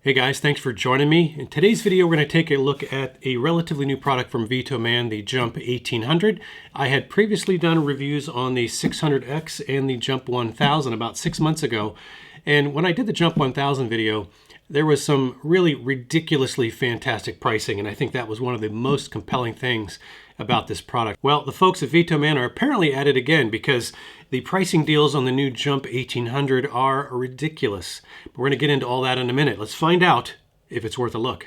Hey guys, thanks for joining me. In today's video, we're going to take a look at a relatively new product from VTOMAN, the Jump 1800. I had previously done reviews on the 600X and the Jump 1000 about 6 months ago. And when I did the Jump 1000 video, there was some really ridiculously fantastic pricing, and I think that was one of the most compelling things about this product. Well, the folks at VTOMAN are apparently at it again because the pricing deals on the new Jump 1800 are ridiculous. But we're going to get into all that in a minute. Let's find out if it's worth a look.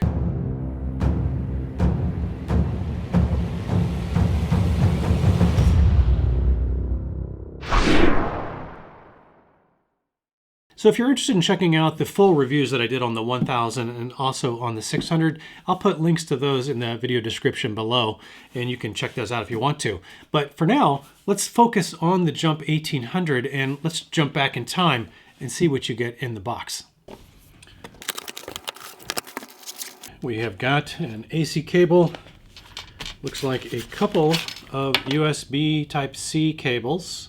So if you're interested in checking out the full reviews that I did on the 1000 and also on the 600, I'll put links to those in the video description below, and you can check those out if you want to. But for now, let's focus on the Jump 1800 and let's jump back in time and see what you get in the box. We have got an AC cable, looks like a couple of USB Type-C cables.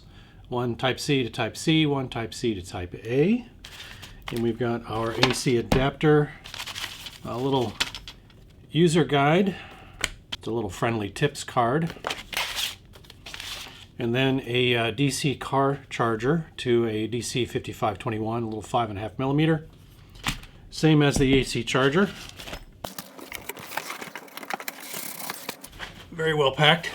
One Type-C to Type-C, one Type-C to Type-A. And we've got our AC adapter, a little user guide, it's a little friendly tips card, and then a DC car charger to a DC 5521, a little 5.5 millimeter. Same as the AC charger. Very well packed.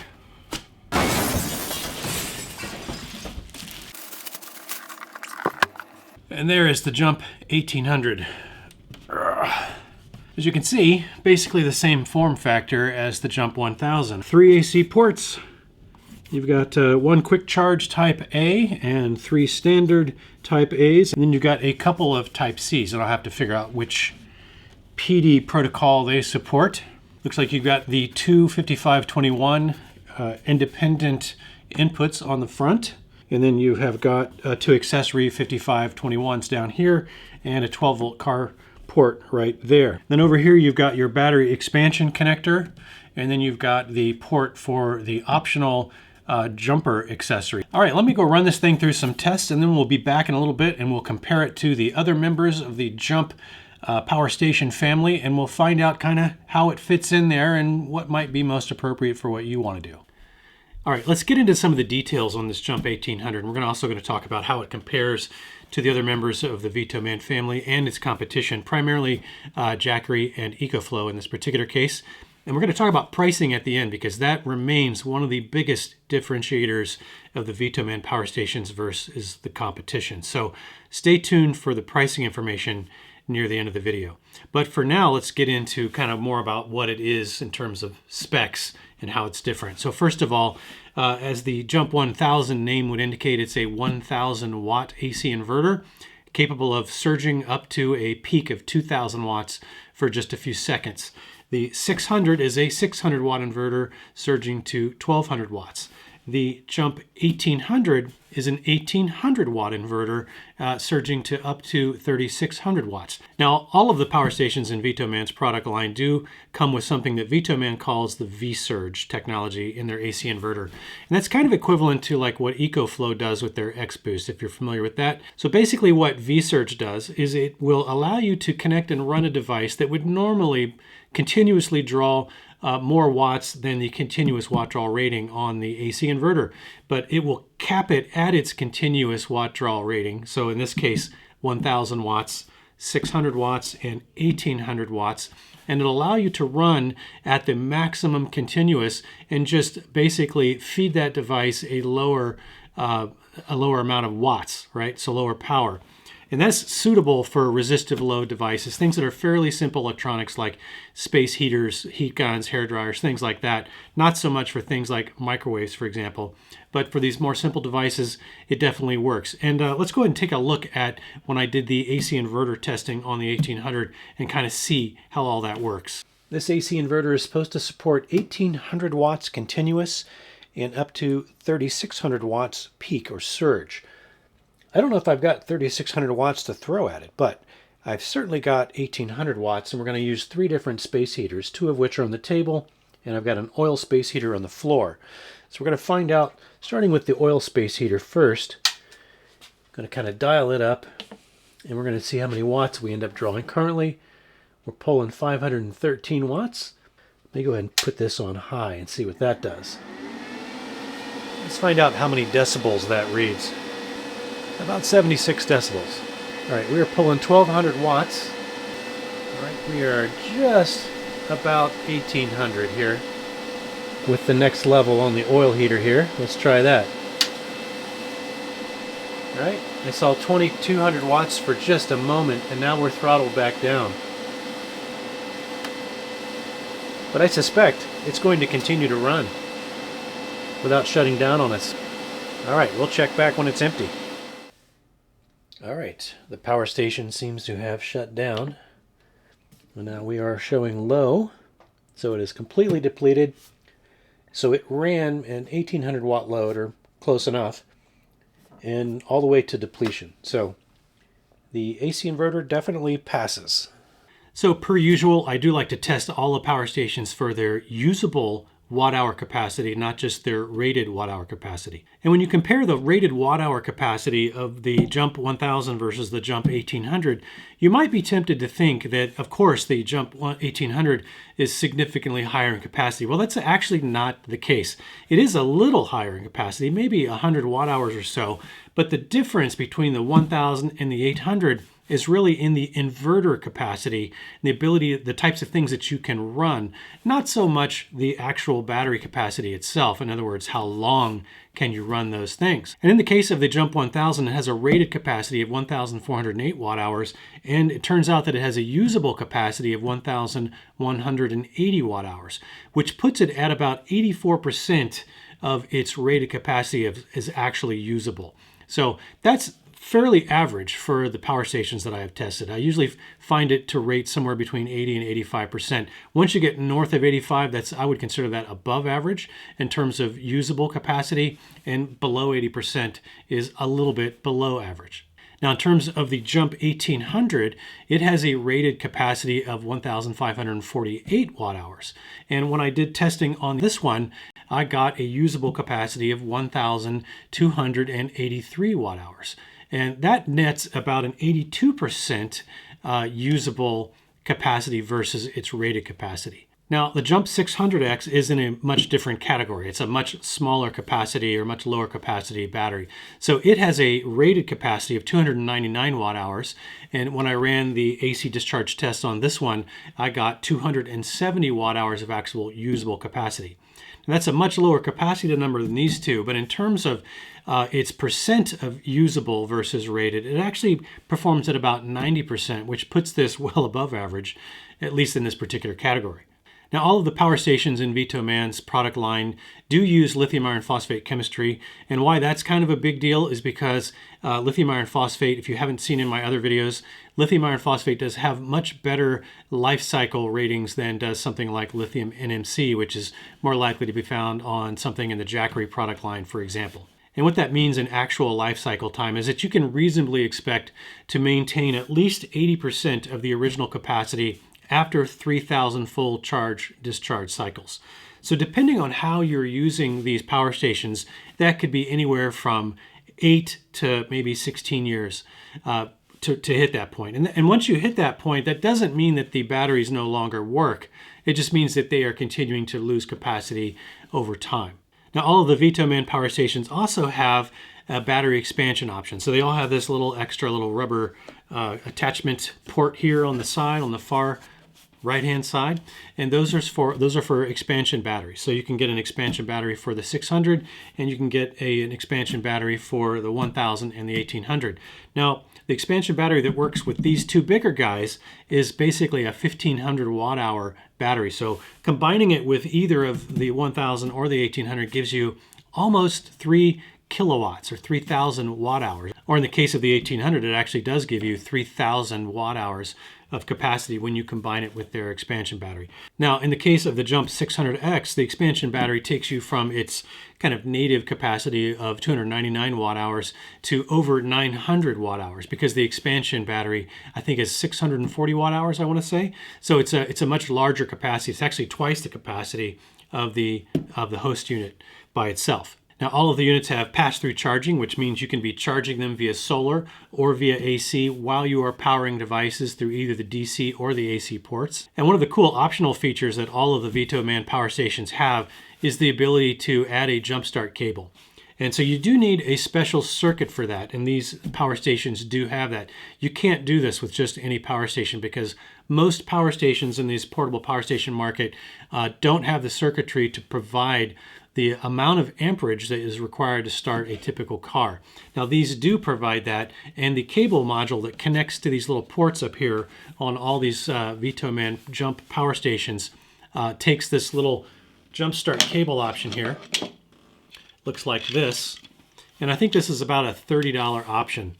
And there is the Jump 1800. As you can see, basically the same form factor as the Jump 1000. 3 AC ports. You've got one quick charge Type A and 3 standard Type A's. And then you've got a couple of Type C's, and I'll have to figure out which PD protocol they support. Looks like you've got the two 5521 independent inputs on the front. And then you have got two accessory 5521s down here and a 12-volt car port right there. Then over here you've got your battery expansion connector, and then you've got the port for the optional jumper accessory. All right, let me go run this thing through some tests, and then we'll be back in a little bit and we'll compare it to the other members of the Jump Power Station family, and we'll find out kind of how it fits in there and what might be most appropriate for what you want to do. All right, let's get into some of the details on this Jump 1800. We're also going to talk about how it compares to the other members of the VTOMAN family and its competition, primarily Jackery and EcoFlow in this particular case. And we're going to talk about pricing at the end because that remains one of the biggest differentiators of the VTOMAN Power Stations versus the competition. So stay tuned for the pricing information near the end of the video. But for now, let's get into kind of more about what it is in terms of specs and how it's different. So first of all, as the Jump 1000 name would indicate, it's a 1000 watt AC inverter capable of surging up to a peak of 2000 watts for just a few seconds. The 600 is a 600 watt inverter surging to 1200 watts. The Jump 1800 is an 1800 watt inverter surging to up to 3600 watts. Now, all of the power stations in VTOMAN's product line do come with something that VTOMAN calls the V-Surge technology in their AC inverter. And that's kind of equivalent to like what EcoFlow does with their X-Boost, if you're familiar with that. So basically what V-Surge does is it will allow you to connect and run a device that would normally continuously draw more watts than the continuous watt draw rating on the AC inverter, but it will cap it at its continuous watt draw rating. So in this case, 1000 watts, 600 watts, and 1800 watts, and it'll allow you to run at the maximum continuous and just basically feed that device a lower amount of watts, right? So lower power. And that's suitable for resistive load devices, things that are fairly simple electronics like space heaters, heat guns, hair dryers, things like that. Not so much for things like microwaves, for example. But for these more simple devices, it definitely works. And let's go ahead and take a look at when I did the AC inverter testing on the 1800 and kind of see how all that works. This AC inverter is supposed to support 1800 watts continuous and up to 3600 watts peak or surge. I don't know if I've got 3600 watts to throw at it, but I've certainly got 1800 watts, and we're going to use 3 different space heaters, 2 of which are on the table, and I've got an oil space heater on the floor. So we're going to find out, starting with the oil space heater first. I'm going to kind of dial it up, and we're going to see how many watts we end up drawing. Currently, We're pulling 513 watts. Let me go ahead and put this on high and see what that does. Let's find out how many decibels that reads. About 76 decibels. All right, we are pulling 1200 watts. All right, we are just about 1800 here with the next level on the oil heater here. Let's try that. All right, I saw 2200 watts for just a moment, and now we're throttled back down. But I suspect it's going to continue to run without shutting down on us. All right, we'll check back when it's empty. All right, the power station seems to have shut down. And now we are showing low, so it is completely depleted. So it ran an 1800 watt load, or close enough, and all the way to depletion. So the AC inverter definitely passes. So per usual, I do like to test all the power stations for their usable watt-hour capacity, not just their rated watt-hour capacity. And when you compare the rated watt-hour capacity of the Jump 1000 versus the Jump 1800, you might be tempted to think that, of course, the Jump 1800 is significantly higher in capacity. Well, that's actually not the case. It is a little higher in capacity, maybe 100 watt-hours or so, but the difference between the 1000 and the 800 is really in the inverter capacity and the ability, the types of things that you can run, not so much the actual battery capacity itself. In other words, how long can you run those things? And in the case of the Jump 1000, it has a rated capacity of 1,408 watt hours, and it turns out that it has a usable capacity of 1,180 watt hours, which puts it at about 84% of its rated capacity is actually usable. So that's fairly average for the power stations that I have tested. I usually find it to rate somewhere between 80 and 85%. Once you get north of 85, I would consider that above average in terms of usable capacity, and below 80% is a little bit below average. Now, in terms of the Jump 1800, it has a rated capacity of 1,548 watt hours. And when I did testing on this one, I got a usable capacity of 1,283 watt hours. And that nets about an 82% usable capacity versus its rated capacity. Now, the Jump 600X is in a much different category. It's a much smaller capacity or much lower capacity battery. So it has a rated capacity of 299 watt hours. And when I ran the AC discharge test on this one, I got 270 watt hours of actual usable capacity. And that's a much lower capacity number than these two, but in terms of its percent of usable versus rated, it actually performs at about 90%, which puts this well above average, at least in this particular category. Now, all of the power stations in VTOMAN's product line do use lithium iron phosphate chemistry, and why that's kind of a big deal is because lithium iron phosphate, if you haven't seen in my other videos, lithium iron phosphate does have much better life cycle ratings than does something like lithium NMC, which is more likely to be found on something in the Jackery product line, for example. And what that means in actual life cycle time is that you can reasonably expect to maintain at least 80% of the original capacity after 3,000 full charge-discharge cycles. So depending on how you're using these power stations, that could be anywhere from 8 to maybe 16 years to hit that point. And once you hit that point, that doesn't mean that the batteries no longer work. It just means that they are continuing to lose capacity over time. Now, all of the VTOMAN power stations also have a battery expansion option. So they all have this little extra little rubber attachment port here on the side, on the far right-hand side, and those are for expansion batteries. So you can get an expansion battery for the 600, and you can get an expansion battery for the 1000 and the 1800. Now, the expansion battery that works with these two bigger guys is basically a 1500 watt hour battery. So combining it with either of the 1000 or the 1800 gives you almost 3 kilowatts or 3,000 watt hours. Or in the case of the 1800, it actually does give you 3,000 watt hours of capacity when you combine it with their expansion battery. Now, in the case of the Jump 600X, the expansion battery takes you from its kind of native capacity of 299 watt hours to over 900 watt hours, because the expansion battery, I think, is 640 watt hours, I want to say. So it's a much larger capacity. It's actually twice the capacity of the host unit by itself. Now, all of the units have pass-through charging, which means you can be charging them via solar or via AC while you are powering devices through either the DC or the AC ports. And one of the cool optional features that all of the VTOMAN power stations have is the ability to add a jump start cable. And so you do need a special circuit for that, and these power stations do have that. You can't do this with just any power station because most power stations in this portable power station market don't have the circuitry to provide the amount of amperage that is required to start a typical car. Now these do provide that, and the cable module that connects to these little ports up here on all these VTOMAN Jump power stations takes this little jump start cable option here. Looks like this, and I think this is about a $30 option,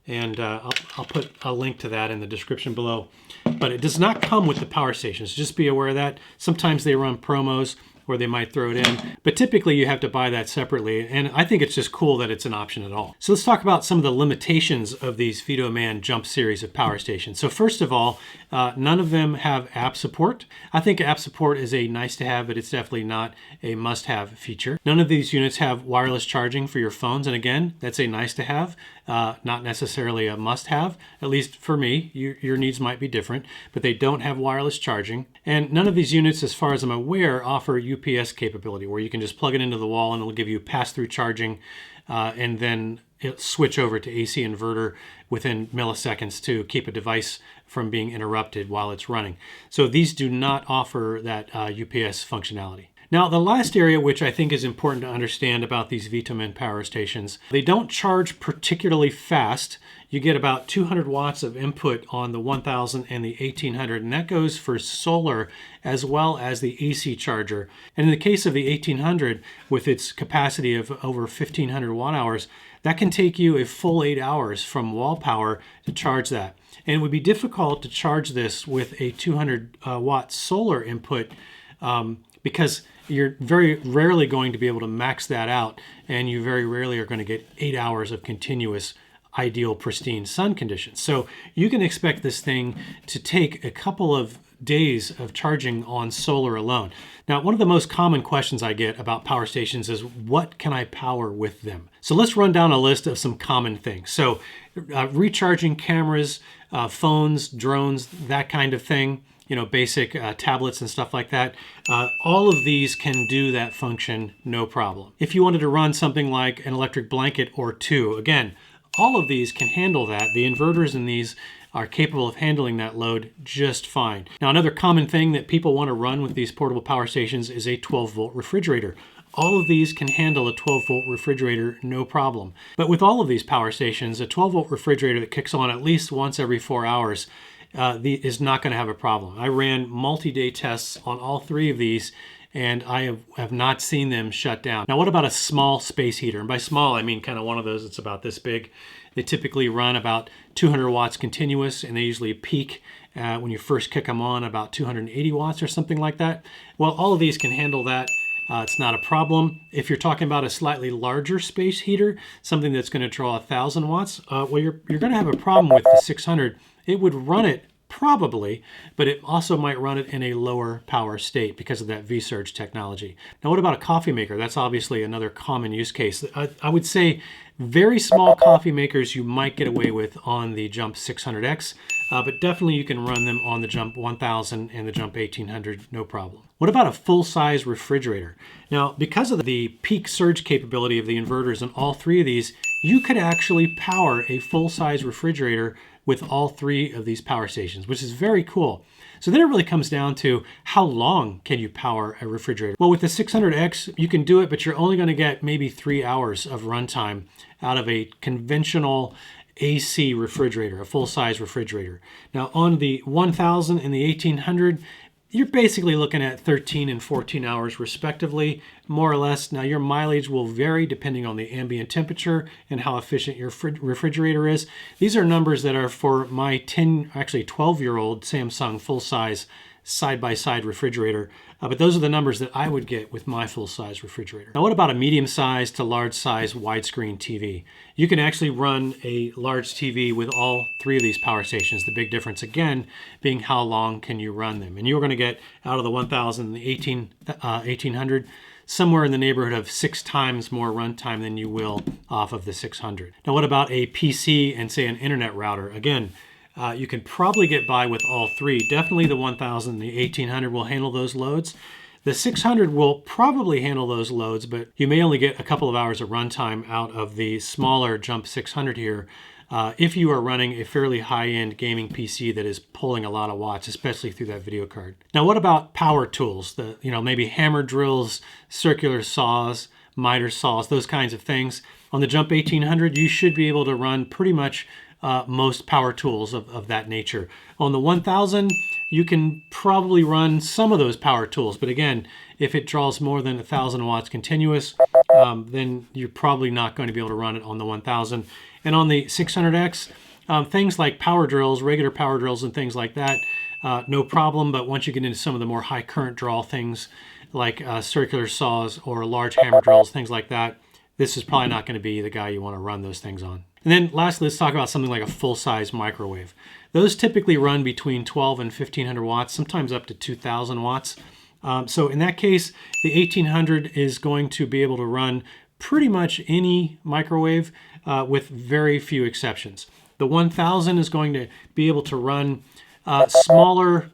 and I'll put a link to that in the description below. But it does not come with the power stations. Just be aware of that. Sometimes they run promos or they might throw it in, but typically you have to buy that separately, and I think it's just cool that it's an option at all. So let's talk about some of the limitations of these VTOMAN Jump series of power stations. So first of all, none of them have app support. I think app support is a nice to have, but it's definitely not a must-have feature. None of these units have wireless charging for your phones, and again, that's a nice to have, not necessarily a must-have. At least for me, your needs might be different, but they don't have wireless charging. And none of these units, as far as I'm aware, offer UPS capability, where you can just plug it into the wall and it'll give you pass-through charging, and then it'll switch over to AC inverter within milliseconds to keep a device from being interrupted while it's running. So these do not offer that UPS functionality. Now, the last area which I think is important to understand about these VTOMAN power stations, they don't charge particularly fast. You get about 200 watts of input on the 1000 and the 1800, and that goes for solar as well as the AC charger. And in the case of the 1800, with its capacity of over 1500 watt hours, that can take you a full 8 hours from wall power to charge that. And it would be difficult to charge this with a 200 watt solar input because you're very rarely going to be able to max that out, and you very rarely are going to get 8 hours of continuous ideal pristine sun conditions. So you can expect this thing to take a couple of days of charging on solar alone. Now, one of the most common questions I get about power stations is, what can I power with them? So let's run down a list of some common things. So recharging cameras, phones, drones, that kind of thing, you know, basic tablets and stuff like that. All of these can do that function, no problem. If you wanted to run something like an electric blanket or two, again, all of these can handle that. The inverters in these are capable of handling that load just fine. Now, another common thing that people want to run with these portable power stations is a 12-volt refrigerator. All of these can handle a 12-volt refrigerator, no problem. But with all of these power stations, a 12-volt refrigerator that kicks on at least once every 4 hours is not going to have a problem. I ran multi-day tests on all three of these, and I have not seen them shut down. Now, what about a small space heater? And by small, I mean kind of one of those that's about this big. They typically run about 200 watts continuous, and they usually peak when you first kick them on about 280 watts or something like that. Well, all of these can handle that. It's not a problem. If you're talking about a slightly larger space heater, something that's going to draw 1,000 watts, well, you're going to have a problem with the 600. It would run it probably, but it also might run it in a lower power state because of that V-surge technology. Now, what about a coffee maker? That's obviously another common use case. I would say very small coffee makers you might get away with on the Jump 600X, but definitely you can run them on the Jump 1000 and the Jump 1800, no problem. What about a full-size refrigerator? Now, because of the peak surge capability of the inverters in all three of these, you could actually power a full-size refrigerator with all three of these power stations, which is very cool. So then it really comes down to, how long can you power a refrigerator? Well, with the 600X, you can do it, but you're only going to get maybe 3 hours of runtime out of a conventional AC refrigerator, a full-size refrigerator. Now, on the 1000 and the 1800, you're basically looking at 13 and 14 hours respectively, more or less. Now, your mileage will vary depending on the ambient temperature and how efficient your refrigerator is. These are numbers that are for my 12-year-old Samsung full-size side-by-side refrigerator, but those are the numbers that I would get with my full-size refrigerator. Now, what about a medium-sized to large-size widescreen TV? You can actually run a large TV with all three of these power stations. The big difference, again, being how long can you run them. And you're going to get out of the 1000 and the 1800 somewhere in the neighborhood of 6 times more runtime than you will off of the 600. Now, what about a PC and say an internet router? Again, you can probably get by with all three. Definitely the 1000 and the 1800 will handle those loads. The 600 will probably handle those loads, but you may only get a couple of hours of runtime out of the smaller Jump 600 here if you are running a fairly high-end gaming PC that is pulling a lot of watts, especially through that video card. Now, what about power tools? Maybe hammer drills, circular saws, miter saws, those kinds of things. On the Jump 1800, you should be able to run pretty much most power tools of that nature. On the 1000, you can probably run some of those power tools, but again, if it draws more than 1000 watts continuous, then you're probably not going to be able to run it on the 1000. And on the 600X, things like power drills, regular power drills and things like that, no problem, but once you get into some of the more high current draw things like circular saws or large hammer drills, things like that, this is probably not going to be the guy you want to run those things on. And then lastly, let's talk about something like a full-size microwave. Those typically run between 12 and 1500 watts, sometimes up to 2000 watts. So in that case, the 1800 is going to be able to run pretty much any microwave with very few exceptions. The 1000 is going to be able to run smaller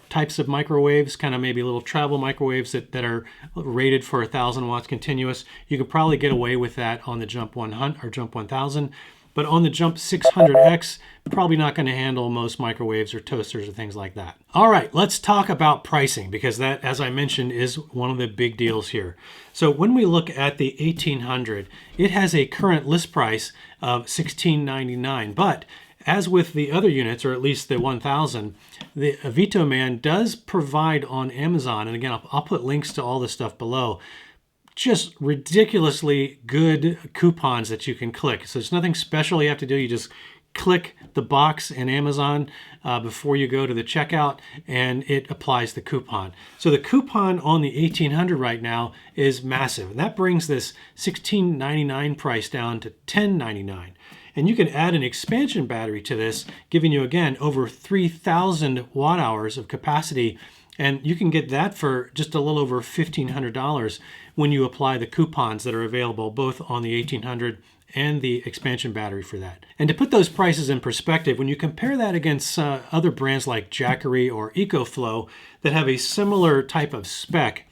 types of microwaves, kind of maybe little travel microwaves that are rated for 1000 watts continuous. You could probably get away with that on the Jump 100 or Jump 1000. But on the Jump 600X, probably not going to handle most microwaves or toasters or things like that. All right, let's talk about pricing, because that, as I mentioned, is one of the big deals here. So when we look at the 1800, it has a current list price of $1699, but as with the other units, or at least the 1000, the VTOMAN does provide on Amazon, and again, I'll put links to all this stuff below, just ridiculously good coupons that you can click. So there's nothing special you have to do. You just click the box in Amazon before you go to the checkout, and it applies the coupon. So the coupon on the 1800 right now is massive. And that brings this $16.99 price down to $10.99. And you can add an expansion battery to this, giving you, again, over 3,000 watt hours of capacity. And you can get that for just a little over $1,500 when you apply the coupons that are available both on the 1800 and the expansion battery for that. And to put those prices in perspective, when you compare that against other brands like Jackery or EcoFlow that have a similar type of spec,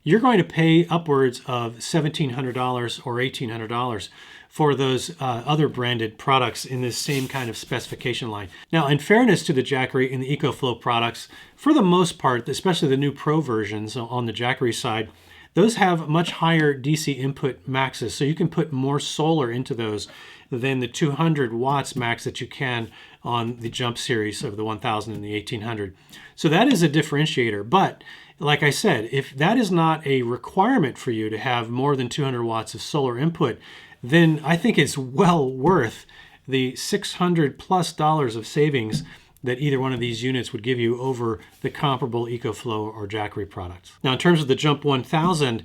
you're going to pay upwards of $1,700 or $1,800 for those other branded products in this same kind of specification line. Now, in fairness to the Jackery and the EcoFlow products, for the most part, especially the new Pro versions on the Jackery side, those have much higher DC input maxes, so you can put more solar into those than the 200 watts max that you can on the Jump series of the 1000 and the 1800. So that is a differentiator, but like I said, if that is not a requirement for you to have more than 200 watts of solar input, then I think it's well worth the $600+ of savings that either one of these units would give you over the comparable EcoFlow or Jackery products. Now, in terms of the Jump 1000,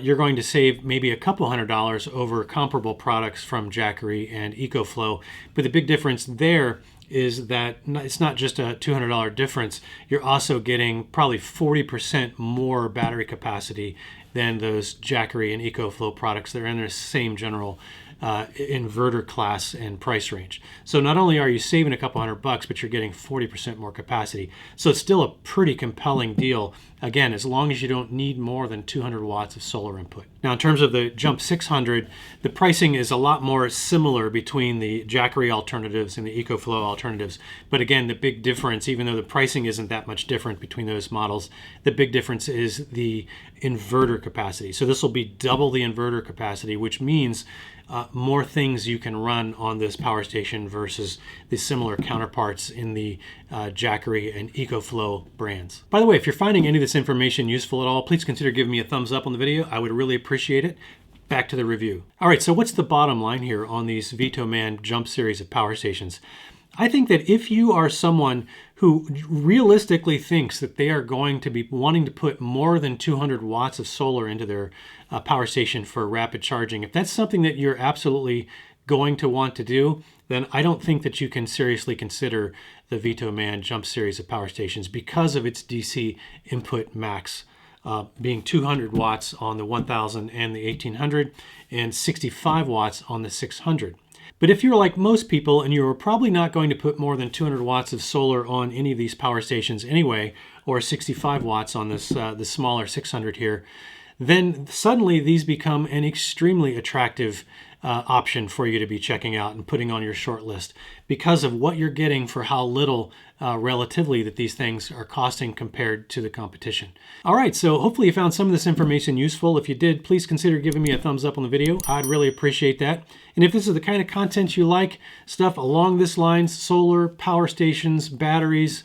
you're going to save maybe a couple $100 over comparable products from Jackery and EcoFlow, but the big difference there is that it's not just a $200 difference. You're also getting probably 40% more battery capacity than those Jackery and EcoFlow products that are in the same general inverter class and price range. So not only are you saving a couple $100, but you're getting 40% more capacity. So it's still a pretty compelling deal, again, as long as you don't need more than 200 watts of solar input. Now, in terms of the Jump 600, the pricing is a lot more similar between the Jackery alternatives and the EcoFlow alternatives. But again, the big difference, even though the pricing isn't that much different between those models, the big difference is the inverter capacity. So this will be double the inverter capacity, which means more things you can run on this power station versus the similar counterparts in the Jackery and EcoFlow brands. By the way, if you're finding any of this information useful at all, please consider giving me a thumbs up on the video. I would really appreciate it. Back to the review. All right, so what's the bottom line here on these VTOMAN Jump series of power stations? I think that if you are someone who realistically thinks that they are going to be wanting to put more than 200 watts of solar into their power station for rapid charging, if that's something that you're absolutely going to want to do, then I don't think that you can seriously consider the VTOMAN Jump series of power stations because of its DC input max being 200 watts on the 1000 and the 1800, and 65 watts on the 600. But if you're like most people and you're probably not going to put more than 200 watts of solar on any of these power stations anyway, or 65 watts on this the smaller 600 here, then suddenly these become an extremely attractive option for you to be checking out and putting on your short list because of what you're getting for how little relatively that these things are costing compared to the competition. All right, so hopefully you found some of this information useful. If you did, please consider giving me a thumbs up on the video. I'd really appreciate that. And if this is the kind of content you like, stuff along this lines, solar, power stations, batteries,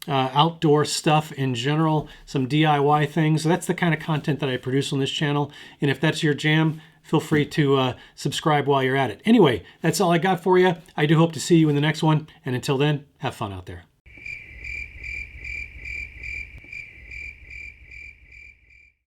outdoor stuff in general, some DIY things, that's the kind of content that I produce on this channel. And if that's your jam, feel free to subscribe while you're at it. Anyway, that's all I got for you. I do hope to see you in the next one. And until then, have fun out there.